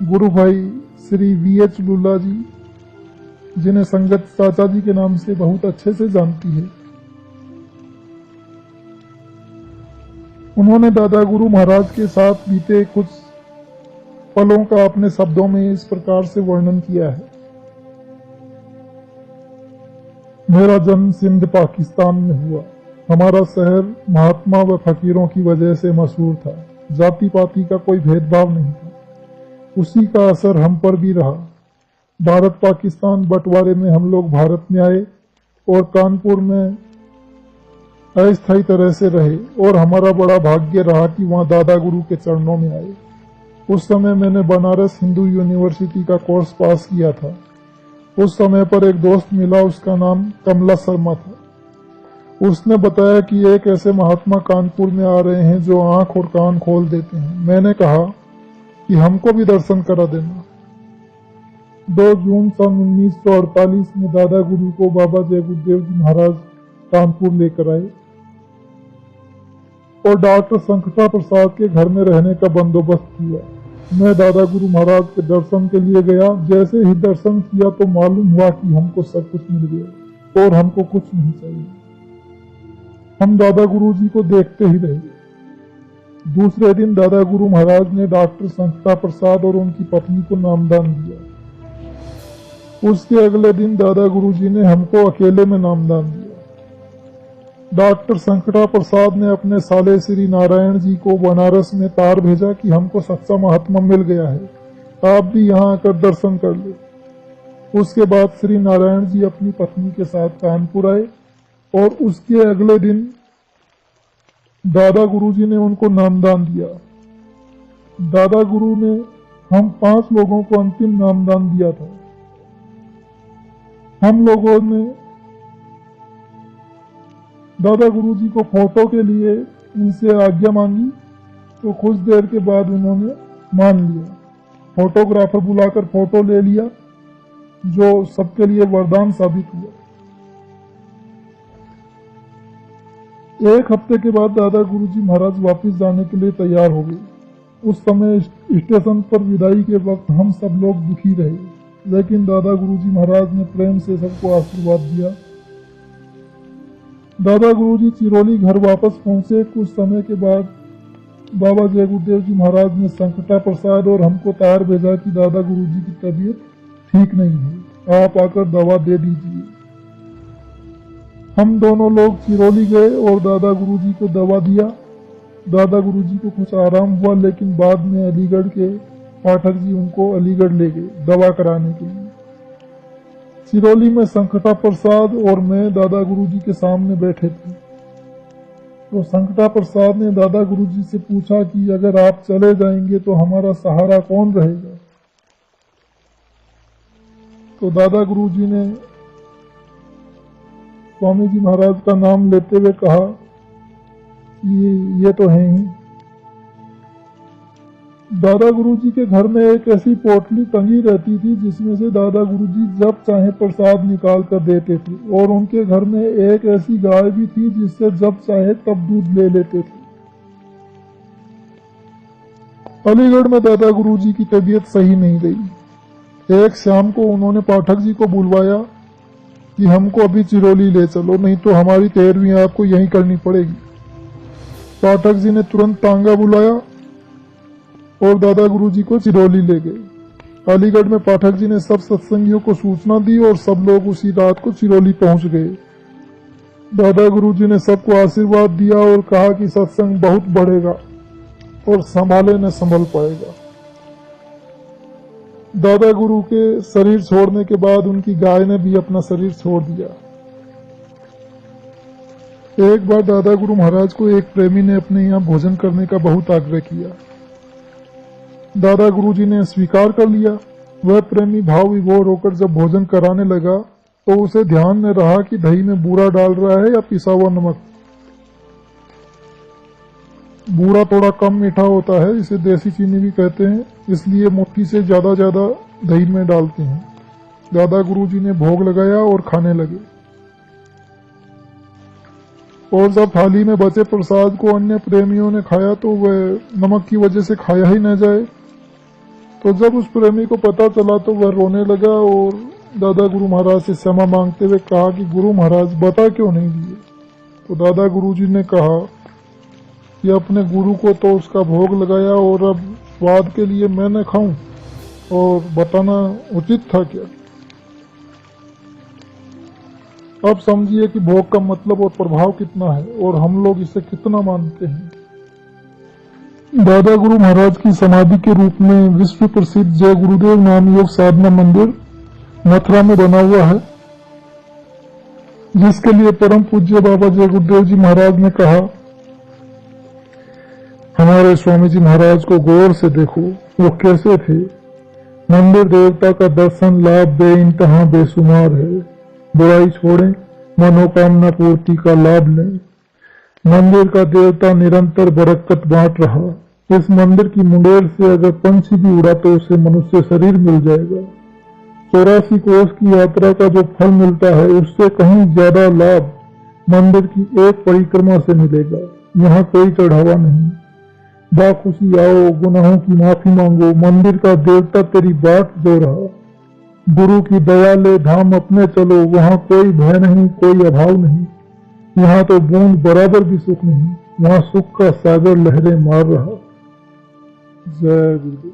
गुरु भाई श्री VH लुल्ला जी, जिन्हें संगत चाचा जी के नाम से बहुत अच्छे से जानती है, उन्होंने दादा गुरु महाराज के साथ बीते कुछ पलों का अपने शब्दों में इस प्रकार से वर्णन किया है। मेरा जन्म सिंध पाकिस्तान में हुआ। हमारा शहर महात्मा व फकीरों की वजह से मशहूर था। जाति पाति का कोई भेदभाव नहीं था। उसी का असर हम पर भी रहा। भारत पाकिस्तान बंटवारे में हम लोग भारत में आए और कानपुर में अस्थायी तरह से रहे और हमारा बड़ा भाग्य रहा कि वहाँ दादा गुरु के चरणों में आए। उस समय मैंने बनारस हिंदू यूनिवर्सिटी का कोर्स पास किया था। उस समय पर एक दोस्त मिला, उसका नाम कमला शर्मा था। उसने बताया कि एक ऐसे महात्मा कानपुर में आ रहे हैं जो आंख और कान खोल देते हैं। मैंने कहा कि हमको भी दर्शन करा देना। 2 जून सन 1948 में दादा गुरु को बाबा जय गुरुदेव जी महाराज कानपुर लेकर आए और डॉक्टर शंखटा प्रसाद के घर में रहने का बंदोबस्त हुआ। मैं दादा गुरु महाराज के दर्शन के लिए गया। जैसे ही दर्शन किया तो मालूम हुआ कि हमको सब कुछ मिल गया और हमको कुछ नहीं चाहिए। हम दादा गुरु जी को देखते ही रहे। दूसरे दिन दादा गुरु महाराज ने डॉक्टर शंखटा प्रसाद और उनकी पत्नी को नामदान दिया। उसके अगले दिन दादा गुरु जी ने हमको अकेले में नामदान दिया। डॉक्टर शंखटा प्रसाद ने अपने साले श्री नारायण जी को बनारस में तार भेजा कि हमको सच्चा महात्मा मिल गया है, आप भी यहाँ आकर दर्शन कर ले। उसके बाद श्री नारायण जी अपनी पत्नी के साथ कानपुर आए और उसके अगले दिन दादा गुरु जी ने उनको नामदान दिया। दादा गुरु ने हम 5 लोगों को अंतिम नामदान दिया था। हम लोगों ने दादा गुरु जी को फोटो के लिए उनसे आज्ञा मांगी तो कुछ देर के बाद उन्होंने मान लिया। फोटोग्राफर बुलाकर फोटो ले लिया, जो सबके लिए वरदान साबित हुआ। 1 हफ्ते के बाद दादा गुरु जी महाराज वापस जाने के लिए तैयार हो गए। उस समय स्टेशन पर विदाई के वक्त हम सब लोग दुखी रहे, लेकिन दादा गुरु जी महाराज ने प्रेम से सबको आशीर्वाद दिया। दादा गुरु जी चिरौली घर वापस पहुंचे। कुछ समय के बाद बाबा जय गुरुदेव जी महाराज ने शंखटा प्रसाद और हमको तार भेजा कि दादा गुरु जी की तबीयत ठीक नहीं है, आप आकर दवा दे दीजिए। हम दोनों लोग चिरौली गए और दादा गुरु जी को दवा दिया। दादा गुरु जी को कुछ आराम हुआ, लेकिन बाद में अलीगढ़ के पाठक जी उनको अलीगढ़ ले गए दवा कराने के लिए। चिरौली में शंखटा प्रसाद और मैं दादा गुरु जी के सामने बैठे थे। तो शंखटा प्रसाद ने दादा गुरु जी से पूछा कि अगर आप चले जाएंगे तो हमारा सहारा कौन रहेगा। तो दादा गुरु जी ने स्वामी जी महाराज का नाम लेते हुए कहा कि ये तो है ही। दादा गुरु जी के घर में एक ऐसी पोटली टंगी रहती थी जिसमें से दादा गुरु जी जब चाहे प्रसाद निकाल कर देते थे, और उनके घर में एक ऐसी गाय भी थी जिससे जब चाहे तब दूध ले लेते थे। अलीगढ़ में दादा गुरु जी की तबीयत सही नहीं रही। एक शाम को उन्होंने पाठक जी को बुलवाया कि हमको अभी चिरौली ले चलो, नहीं तो हमारी 13वीं आपको यहीं करनी पड़ेगी। पाठक जी ने तुरंत तांगा बुलाया और दादा गुरु जी को चिरौली ले गए। अलीगढ़ में पाठक जी ने सब सत्संगियों को सूचना दी और सब लोग उसी रात को चिरौली पहुंच गए। दादा गुरु जी ने सबको आशीर्वाद दिया और कहा कि सत्संग बहुत बढ़ेगा और संभाले न संभल पाएगा। दादा गुरु के शरीर छोड़ने के बाद उनकी गाय ने भी अपना शरीर छोड़ दिया। एक बार दादा गुरु महाराज को एक प्रेमी ने अपने यहाँ भोजन करने का बहुत आग्रह किया। दादा गुरु जी ने स्वीकार कर लिया। वह प्रेमी भाव विभोर होकर जब भोजन कराने लगा तो उसे ध्यान में रहा कि दही में बूरा डाल रहा है या पिसा हुआ नमक। बूरा थोड़ा कम मीठा होता है, इसे देसी चीनी भी कहते हैं, इसलिए मुट्ठी से ज्यादा दही में डालते हैं। दादा गुरु जी ने भोग लगाया और खाने लगे। और जब थाली में बचे प्रसाद को अन्य प्रेमियों ने खाया तो वह नमक की वजह से खाया ही न जाए। तो जब उस प्रेमी को पता चला तो वह रोने लगा और दादा गुरु महाराज से क्षमा मांगते हुए कहा कि गुरु महाराज बता क्यों नहीं दिए। तो दादा गुरु जी ने कहा कि अपने गुरु को तो उसका भोग लगाया और अब स्वाद के लिए मैं न खाऊं, और बताना उचित था क्या। अब समझिए कि भोग का मतलब और प्रभाव कितना है और हम लोग इसे कितना मानते हैं। दादा गुरु महाराज की समाधि के रूप में विश्व प्रसिद्ध जय गुरुदेव नाम योग साधना मंदिर मथुरा में बना हुआ है, जिसके लिए परम पूज्य बाबा जय गुरुदेव जी महाराज ने कहा, हमारे स्वामी जी महाराज को गौर से देखो, वो कैसे थे। मंदिर देवता का दर्शन लाभ बेइंतहा बेशुमार है। बुराई छोड़ें, मनोकामना पूर्ति का लाभ लें। मंदिर का देवता निरंतर बरकत बांट रहा। इस मंदिर की मुंडेर से अगर पंछी भी उड़ा तो उसे मनुष्य शरीर मिल जाएगा। 84 कोस की यात्रा का जो फल मिलता है उससे कहीं ज्यादा लाभ मंदिर की एक परिक्रमा से मिलेगा। यहाँ कोई चढ़ावा नहीं। बाखुशी आओ, गुनाहों की माफी मांगो, मंदिर का देवता तेरी बाट जो रहा। गुरु की दया ले धाम अपने चलो, वहाँ कोई भय नहीं, कोई अभाव नहीं। यहाँ तो बूंद बराबर भी सुख नहीं, वहाँ सुख का सागर लहरें मार रहा। जय गुरुदेव।